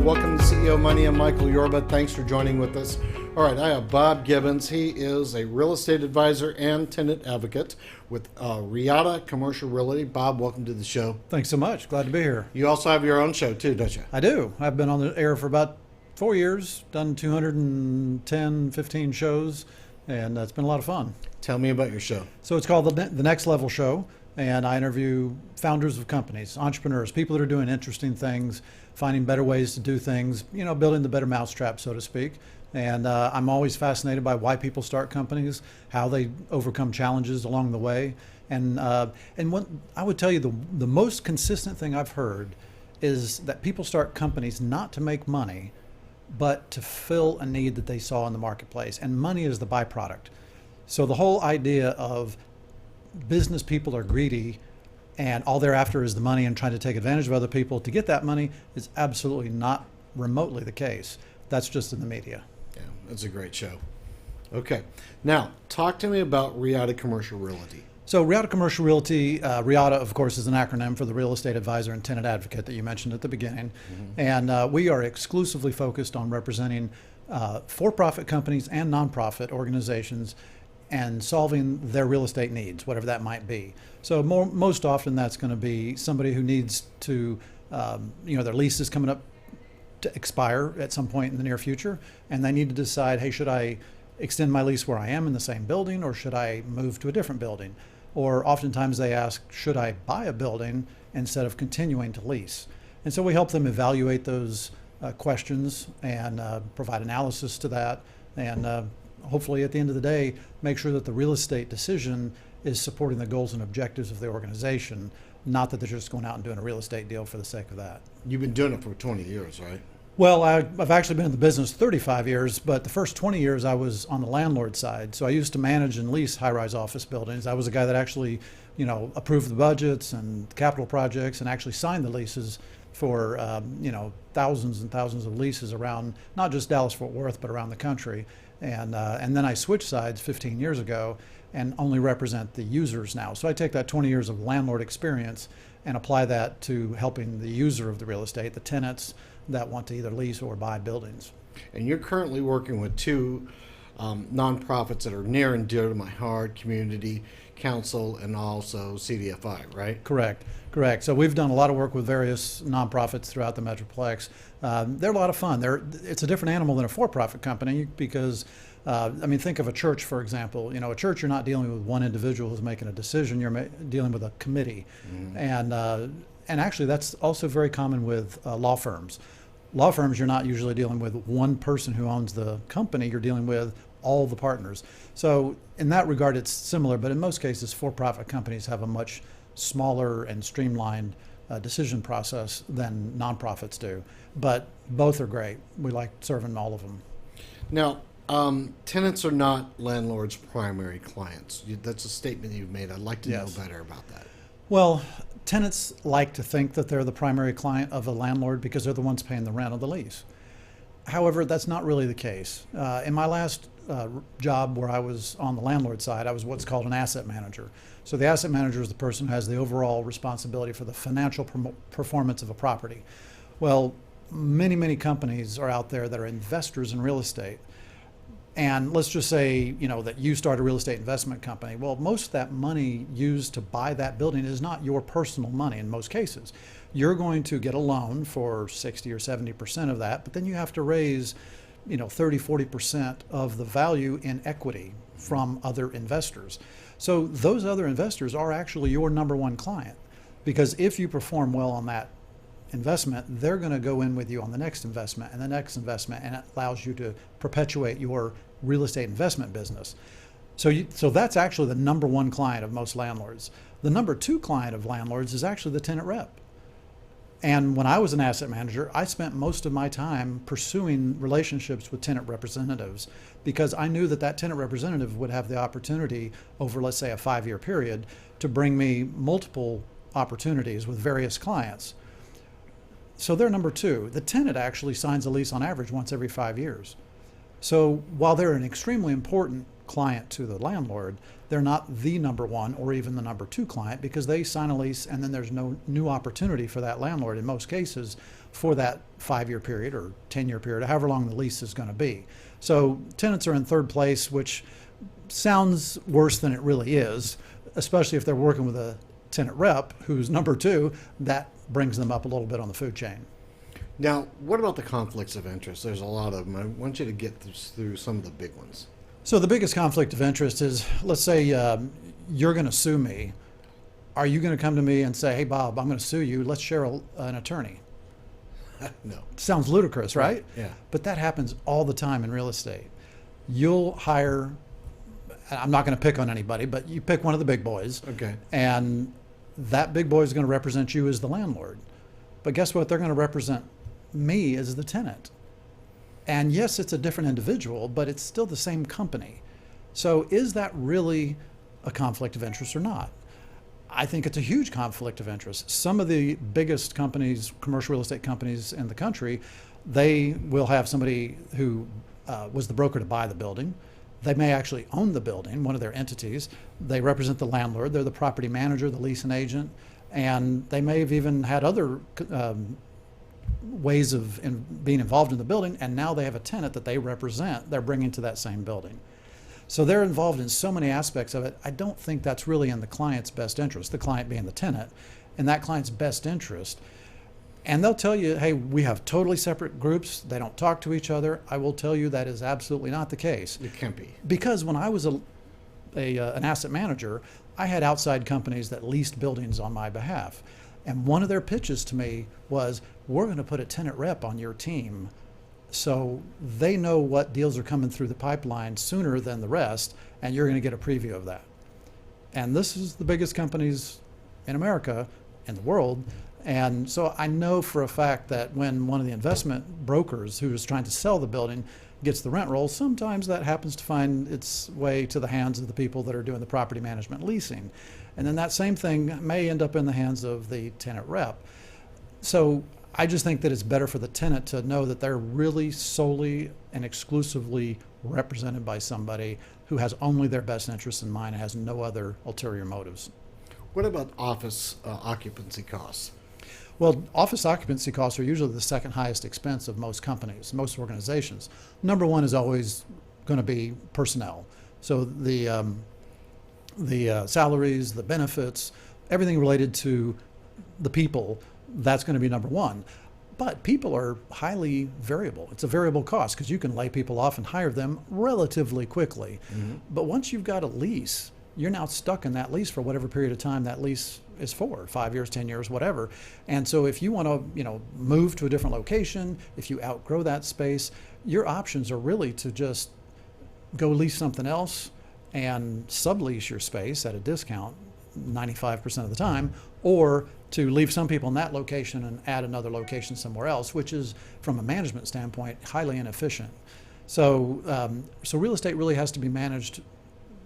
Welcome to CEO Money. I'm Michael Yorba. Thanks for joining with us. All right, I have Bob Gibbons. He is a real estate advisor and tenant advocate with REATA Commercial Realty. Bob, welcome to the show. Thanks so much. Glad to be here. You also have your own show too, don't you? I do. I've been on the air for about 4 years, done 210, 15 shows, and it's been a lot of fun. Tell me about your show. So it's called The Next Level Show, and I interview founders of companies, entrepreneurs, people that are doing interesting things, finding better ways to do things, you know, building the better mousetrap, so to speak. And I'm always fascinated by why people start companies, how they overcome challenges along the way. And what I would tell you, the most consistent thing I've heard is that people start companies not to make money, but to fill a need that they saw in the marketplace. And money is the byproduct. So the whole idea of business people are greedy and all they're after is the money and trying to take advantage of other people to get that money is absolutely not remotely the case. That's just in the media. Yeah, that's a great show. Okay, now talk to me about REATA Commercial Realty. So REATA Commercial Realty, REATA, of course, is an acronym for the Real Estate Advisor and Tenant Advocate that you mentioned at the beginning. Mm-hmm. And we are exclusively focused on representing for-profit companies and nonprofit organizations and solving their real estate needs, whatever that might be. So most often that's going to be somebody who needs to, their lease is coming up to expire at some point in the near future, and they need to decide, hey, should I extend my lease where I am in the same building, or should I move to a different building? Or oftentimes they ask, should I buy a building instead of continuing to lease? And so we help them evaluate those questions and provide analysis to that, and hopefully at the end of the day, make sure that the real estate decision is supporting the goals and objectives of the organization, not that they're just going out and doing a real estate deal for the sake of that. You've been doing it for 20 years, right? Well, I've actually been in the business 35 years, but the first 20 years I was on the landlord side. So I used to manage and lease high-rise office buildings. I was the guy that actually, approved the budgets and capital projects and actually signed the leases for, thousands and thousands of leases around, not just Dallas-Fort Worth, but around the country. And then I switched sides 15 years ago and only represent the users now. So I take that 20 years of landlord experience and apply that to helping the user of the real estate, the tenants that want to either lease or buy buildings. And you're currently working with two nonprofits that are near and dear to my heart, Community, Counsel, and also CDFI, right? Correct. So we've done a lot of work with various nonprofits throughout the Metroplex. They're a lot of fun. It's a different animal than a for-profit company because, think of a church, for example. A church, you're not dealing with one individual who's making a decision. You're dealing with a committee. Mm-hmm. And actually, that's also very common with law firms. Law firms, you're not usually dealing with one person who owns the company. You're dealing with all the partners. So in that regard, it's similar. But in most cases, for-profit companies have a much smaller and streamlined decision process than nonprofits do. But both are great. We like serving all of them. Now, tenants are not landlords' primary clients. That's a statement you've made. I'd like to know better about that. Well, tenants like to think that they're the primary client of a landlord because they're the ones paying the rent of the lease. However, that's not really the case. In my last job where I was on the landlord side, I was what's called an asset manager. So the asset manager is the person who has the overall responsibility for the financial performance of a property. Well, many companies are out there that are investors in real estate. And let's just say, that you start a real estate investment company. Well, most of that money used to buy that building is not your personal money in most cases. You're going to get a loan for 60 or 70% of that, but then you have to raise, 30, 40% of the value in equity from other investors. So those other investors are actually your number one client, because if you perform well on that investment, they're going to go in with you on the next investment and the next investment, and it allows you to perpetuate your real estate investment business. So that's actually the number one client of most landlords. The number two client of landlords is actually the tenant rep. And when I was an asset manager, I spent most of my time pursuing relationships with tenant representatives because I knew that that tenant representative would have the opportunity over, let's say, a 5-year period to bring me multiple opportunities with various clients. So they're number two. The tenant actually signs a lease on average once every 5 years. So while they're an extremely important client to the landlord, they're not the number one or even the number two client because they sign a lease and then there's no new opportunity for that landlord in most cases for that 5-year period or 10-year period, however long the lease is going to be. So tenants are in third place, which sounds worse than it really is, especially if they're working with a tenant rep who's number two. That brings them up a little bit on the food chain. Now, what about the conflicts of interest? There's a lot of them. I want you to get through some of the big ones. So the biggest conflict of interest is, let's say you're going to sue me. Are you going to come to me and say, hey, Bob, I'm going to sue you. Let's share an attorney? No. Sounds ludicrous, right? Yeah. But that happens all the time in real estate. You'll hire, I'm not going to pick on anybody, but you pick one of the big boys. Okay. And that big boy is going to represent you as the landlord. But guess what? They're going to represent me as the tenant. And yes, it's a different individual, but it's still the same company. So is that really a conflict of interest or not? I think it's a huge conflict of interest. Some of the biggest companies, commercial real estate companies in the country, they will have somebody who was the broker to buy the building. They may actually own the building, one of their entities. They represent the landlord. They're the property manager, the leasing agent, and they may have even had other ways of being involved in the building, and now they have a tenant that they represent, they're bringing to that same building. So they're involved in so many aspects of it. I don't think that's really in the client's best interest, the client being the tenant, in that client's best interest. And they'll tell you, hey, we have totally separate groups. They don't talk to each other. I will tell you that is absolutely not the case. It can't be. Because when I was an asset manager, I had outside companies that leased buildings on my behalf. And one of their pitches to me was, we're going to put a tenant rep on your team so they know what deals are coming through the pipeline sooner than the rest, and you're going to get a preview of that. And this is the biggest companies in America, in the world. And so I know for a fact that when one of the investment brokers who is trying to sell the building gets the rent roll, sometimes that happens to find its way to the hands of the people that are doing the property management leasing. And then that same thing may end up in the hands of the tenant rep. So I just think that it's better for the tenant to know that they're really solely and exclusively represented by somebody who has only their best interests in mind and has no other ulterior motives. What about office occupancy costs? Well, office occupancy costs are usually the second highest expense of most companies, most organizations. Number one is always going to be personnel. So the salaries, the benefits, everything related to the people, that's going to be number one. But people are highly variable. It's a variable cost because you can lay people off and hire them relatively quickly. Mm-hmm. But once you've got a lease, you're now stuck in that lease for whatever period of time that lease is for, 5 years, 10 years, whatever. And so if you want to, move to a different location, if you outgrow that space, your options are really to just go lease something else and sublease your space at a discount 95% of the time, or to leave some people in that location and add another location somewhere else, which is, from a management standpoint, highly inefficient. So, so real estate really has to be managed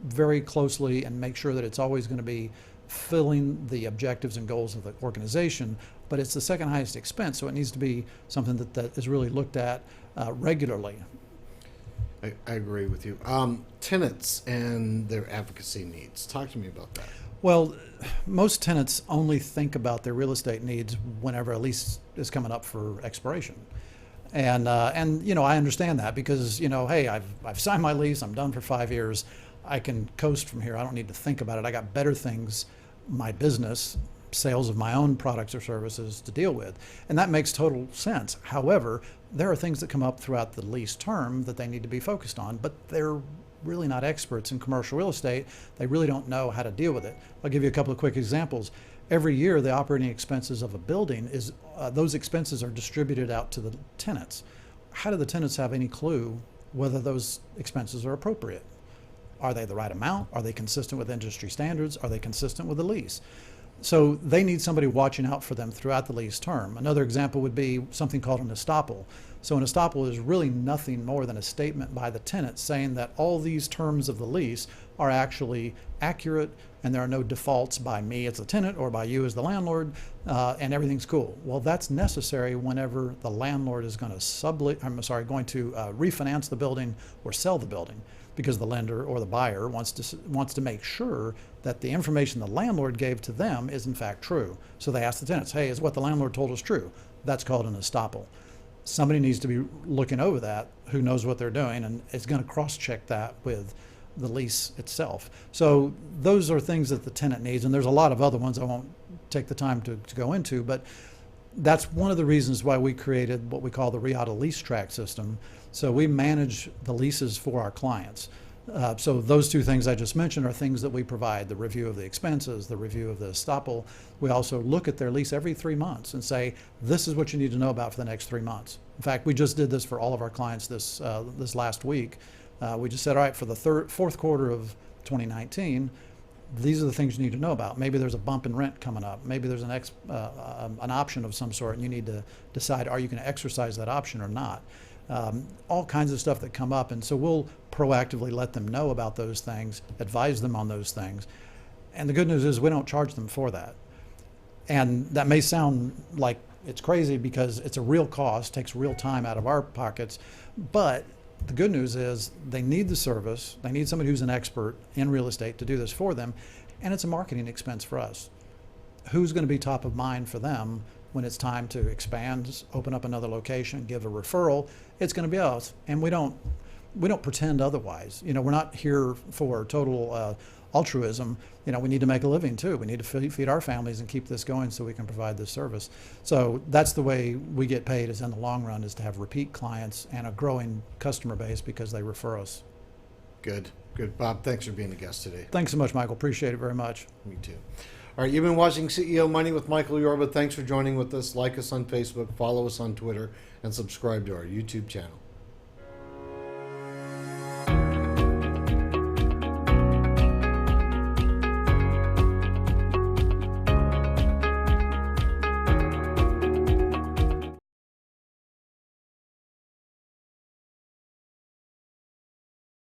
very closely and make sure that it's always going to be filling the objectives and goals of the organization, but it's the second highest expense, so it needs to be something that is really looked at regularly. I agree with you. Tenants and their advocacy needs. Talk to me about that. Well, most tenants only think about their real estate needs whenever a lease is coming up for expiration. And I understand that because, hey, I've signed my lease, I'm done for 5 years, I can coast from here, I don't need to think about it, I got better things, my business, sales of my own products or services to deal with. And that makes total sense. However, there are things that come up throughout the lease term that they need to be focused on, but they're really not experts in commercial real estate. They really don't know how to deal with it. I'll give you a couple of quick examples. Every year, the operating expenses of a building those expenses are distributed out to the tenants. How do the tenants have any clue whether those expenses are appropriate? Are they the right amount? Are they consistent with industry standards? Are they consistent with the lease? So they need somebody watching out for them throughout the lease term. Another example would be something called an estoppel. So an estoppel is really nothing more than a statement by the tenant saying that all these terms of the lease are actually accurate and there are no defaults by me as the tenant or by you as the landlord, and everything's cool. Well, that's necessary whenever the landlord is going to refinance the building or sell the building, because the lender or the buyer wants to make sure that the information the landlord gave to them is in fact true. So they ask the tenants, hey, is what the landlord told us true? That's called an estoppel. Somebody needs to be looking over that who knows what they're doing and is going to cross-check that with the lease itself. So those are things that the tenant needs, and there's a lot of other ones I won't take the time to go into, but that's one of the reasons why we created what we call the REATA lease track system. So we manage the leases for our clients. So those two things I just mentioned are things that we provide: the review of the expenses, the review of the estoppel. We also look at their lease every 3 months and say, this is what you need to know about for the next 3 months. In fact, we just did this for all of our clients this last week. We just said, all right, for the fourth quarter of 2019, these are the things you need to know about. Maybe there's a bump in rent coming up. Maybe there's an option of some sort, and you need to decide, are you going to exercise that option or not? All kinds of stuff that come up, and so we'll proactively let them know about those things, advise them on those things. And the good news is we don't charge them for that. And that may sound like it's crazy because it's a real cost, takes real time out of our pockets, but the good news is they need the service. They need somebody who's an expert in real estate to do this for them, and it's a marketing expense for us. Who's going to be top of mind for them when it's time to expand, open up another location, give a referral? It's going to be us, and we don't pretend otherwise. You know, we're not here for total altruism. You know, we need to make a living too. We need to feed our families and keep this going so we can provide this service. So that's the way we get paid, is in the long run, is to have repeat clients and a growing customer base because they refer us. Good. Bob, thanks for being a guest today. Thanks so much, Michael. Appreciate it very much. Me too. All right, you've been watching CEO Money with Michael Yorba. Thanks for joining with us. Like us on Facebook, follow us on Twitter, and subscribe to our YouTube channel.